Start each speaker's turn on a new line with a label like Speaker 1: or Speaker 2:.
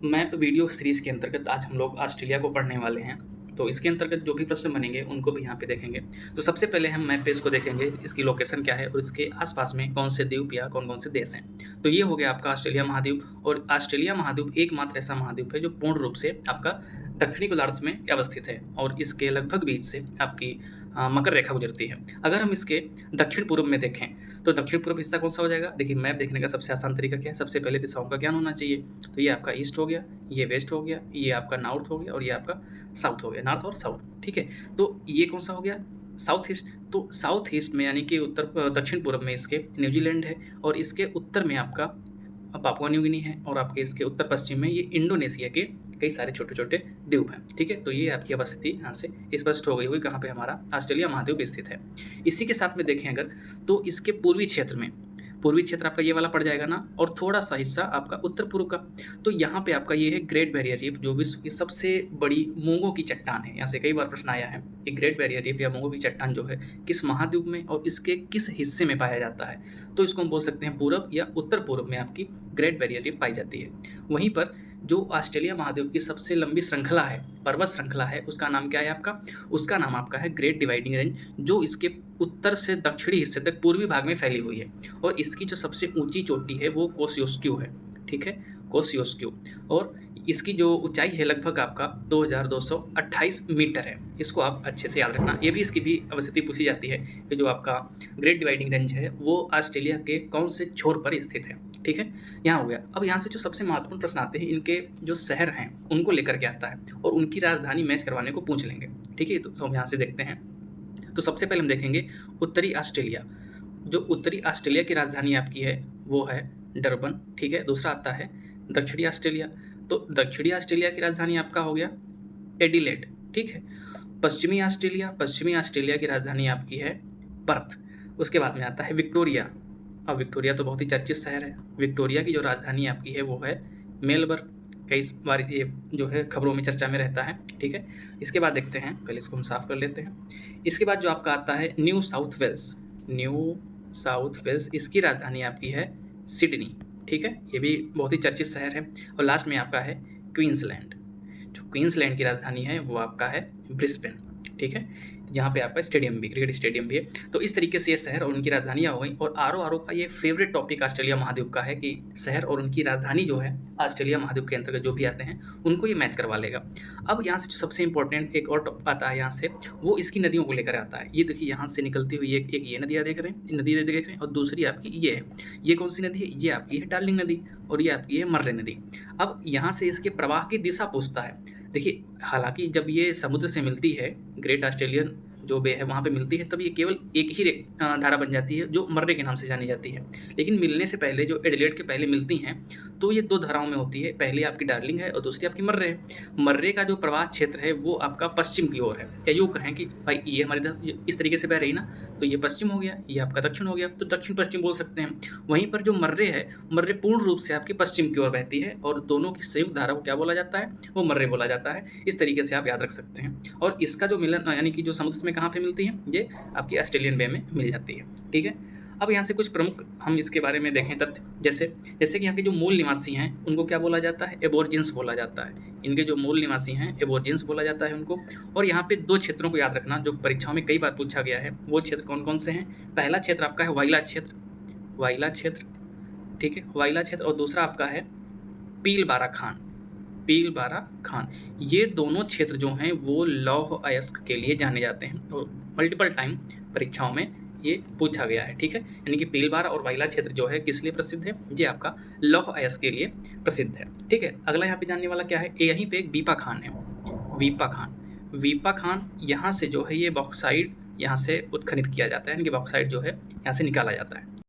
Speaker 1: Map video series के अंतर्गत आज हम लोग ऑस्ट्रेलिया को पढ़ने वाले हैं। तो इसके अंतर्गत जो भी प्रश्न बनेंगे उनको भी यहाँ पे देखेंगे। तो सबसे पहले हम मैप पे इसको देखेंगे, इसकी लोकेशन क्या है और इसके आसपास में कौन से द्वीप या कौन-कौन से देश हैं। तो ये हो गया आपका ऑस्ट्रेलिया महाद्वीप, और ऑस्ट्रेलिया महाद्वीप एकमात्र ऐसा महाद्वीप है जो पूर्ण रूप से आपका दक्षिणी गोलार्ध में अवस्थित है और इसके लगभग बीच से आपकी मकर रेखा गुजरती है। अगर हम इसके दक्षिण पूर्व में देखें तो दक्षिण पूर्व हिस्सा कौन सा हो जाएगा? देखिए, मैप देखने का सबसे आसान तरीका क्या है? सबसे पहले दिशाओं का ज्ञान होना चाहिए। तो ये आपका ईस्ट हो गया, ये वेस्ट हो गया, ये आपका नॉर्थ हो गया और ये आपका साउथ हो गया, नॉर्थ और साउथ। ठीक है, तो ये कौन सा हो गया? South east. तो साउथ ईस्ट में यानी कि दक्षिण पूर्व में इसके न्यूजीलैंड है, और इसके उत्तर में आपका पापुआ न्यू गिनी है, और आपके इसके उत्तर पश्चिम में ये इंडोनेशिया के कई सारे छोटे-छोटे द्वीप हैं। ठीक है, तो ये आपकी अवस्थिति यहाँ से स्पष्ट हो गई हुई कहाँ पे हमारा ऑस्ट्रेलिया महाद्वीप स्थित है। इसी के साथ में देखें अगर, तो इसके पूर्वी क्षेत्र आपका ये वाला पड़ जाएगा ना, और थोड़ा-सा हिस्सा आपका उत्तर पूर्व का। तो यहाँ पे आपका ये है ग्रेट बैरियर रीफ, जो विश्व की सबसे बड़ी मूंगों की चट्टान है। यहाँ से कई बार प्रश्न आया है कि ग्रेट बैरियर रीफ या मूंगों की चट्टान जो है किस महाद्वीप में और इसके किस हिस्से में पाया जाता है। तो इसको हम बोल सकते हैं पूर्व या उत्तर पूर्व में आपकी ग्रेट बैरियर रीफ पाई जाती है। वहीं पर जो ऑस्ट्रेलिया महाद्वीप की सबसे लंबी श्रृंखला है, पर्वत श्रृंखला है, उसका नाम क्या है आपका? उसका नाम आपका है ग्रेट डिवाइडिंग रेंज, जो इसके उत्तर से दक्षिणी हिस्से तक पूर्वी भाग में फैली हुई है। और इसकी जो सबसे ऊंची चोटी है वो कोसियोस्क्यू है। ठीक है, कोसियोस्क्यू। और इसकी जो ऊंचाई है लगभग आपका 2228 मीटर है। इसको आप अच्छे से याद रखना। ये भी इसकी भी अवस्थिति पूछी जाती है कि जो आपका ग्रेट डिवाइडिंग रेंज है वो ऑस्ट्रेलिया के कौन से छोर पर स्थित है। ठीक है, यहाँ हो गया। अब यहाँ से जो सबसे महत्वपूर्ण प्रश्न आते हैं, इनके जो शहर हैं उनको लेकर के आता है, और उनकी राजधानी मैच करवाने को पूछ लेंगे। ठीक है, तो हम यहाँ से देखते हैं। तो सबसे पहले हम देखेंगे उत्तरी ऑस्ट्रेलिया। जो उत्तरी ऑस्ट्रेलिया की राजधानी आपकी है वो है डरबन। ठीक है, दूसरा आता है दक्षिणी ऑस्ट्रेलिया। तो दक्षिणी ऑस्ट्रेलिया की राजधानी आपका हो गया एडिलेड। ठीक है, पश्चिमी ऑस्ट्रेलिया की राजधानी आपकी है पर्थ। उसके बाद में आता है विक्टोरिया। अब विक्टोरिया तो बहुत ही चर्चित शहर है। विक्टोरिया की जो राजधानी आपकी है वो है मेलबर्न। कई बार ये जो है खबरों में चर्चा में रहता है। ठीक है, इसके बाद देखते हैं, पहले इसको हम साफ कर लेते हैं। इसके बाद जो आपका आता है न्यू साउथ वेल्स, इसकी राजधानी आपकी है सिडनी। ठीक है, ये भी बहुत ही चर्चित शहर है। और लास्ट में आपका है क्वींसलैंड। जो क्वींसलैंड की राजधानी है वो आपका है ब्रिस्बेन। ठीक है, जहाँ पे आपका क्रिकेट स्टेडियम भी है। तो इस तरीके से ये शहर और उनकी राजधानियाँ हो गई। और आर का ये फेवरेट टॉपिक ऑस्ट्रेलिया महाद्वीप का है कि शहर और उनकी राजधानी जो है ऑस्ट्रेलिया महाद्वीप के अंतर्गत जो भी आते हैं उनको ये मैच करवा लेगा। अब यहाँ से जो सबसे इंपॉर्टेंट एक और आता है यहाँ से, वो इसकी नदियों को लेकर आता है। ये देखिए, यहाँ से निकलती हुई एक ये नदियाँ देख रहे हैं, और दूसरी आपकी ये है। ये कौन सी नदी है? ये आपकी है डार्लिंग नदी, और ये आपकी है मर्रे नदी। अब यहाँ से इसके प्रवाह की दिशा पूछता है। देखिए, हालांकि जब ये समुद्र से मिलती है, ग्रेट ऑस्ट्रेलियन जो बे है वहाँ पे मिलती है, तब ये केवल एक ही धारा बन जाती है जो मर्रे के नाम से जानी जाती है। लेकिन मिलने से पहले जो एडिलेड के पहले मिलती हैं तो ये दो धाराओं में होती है। पहली आपकी डार्लिंग है और दूसरी आपकी मर्रे है। मर्रे का जो प्रवाह क्षेत्र है वो आपका पश्चिम की ओर है, या यूँ कहें कि भाई ये हमारी इस तरीके से बह रही ना, तो ये पश्चिम हो गया, ये आपका दक्षिण हो गया, तो दक्षिण पश्चिम बोल सकते हैं। वहीं पर जो मर्रे है, मर्रे पूर्ण रूप से आपकी पश्चिम की ओर बहती है, और दोनों की संयुक्त धारा को क्या बोला जाता है? वो मर्रे बोला जाता है। इस तरीके से आप याद रख सकते हैं। और इसका जो मिलन यानी कि जो समुद्र में कहाँ पे मिलती है, ये आपकी ऑस्ट्रेलियन बे में मिल जाती है। ठीक है, अब यहाँ से कुछ प्रमुख हम इसके बारे में देखें तथ्य, जैसे कि यहाँ के जो मूल निवासी हैं उनको क्या बोला जाता है? एबोर्जिन्स बोला जाता है। इनके जो मूल निवासी हैं एबोर्जिन्स बोला जाता है उनको। और यहाँ पे दो क्षेत्रों को याद रखना जो परीक्षाओं में कई बार पूछा गया है। वो क्षेत्र कौन कौन से हैं? पहला क्षेत्र आपका है वाइला क्षेत्र। ठीक है, वाइला क्षेत्र। और दूसरा आपका है पीलबारा खान। ये दोनों क्षेत्र जो हैं वो लौह अयस्क के लिए जाने जाते हैं, और मल्टीपल टाइम परीक्षाओं में ये पूछा गया है। ठीक है, यानी कि पीलबारा और वाइला क्षेत्र जो है किस लिए प्रसिद्ध है? ये आपका लौह अयस्क के लिए प्रसिद्ध है। ठीक है, अगला यहाँ पे जानने वाला क्या है? यहीं पे एक वीपा खान यहाँ से जो है ये बॉक्साइड यहाँ से उत्खनित किया जाता है, यानी कि बॉक्साइड जो है यहाँ से निकाला जाता है।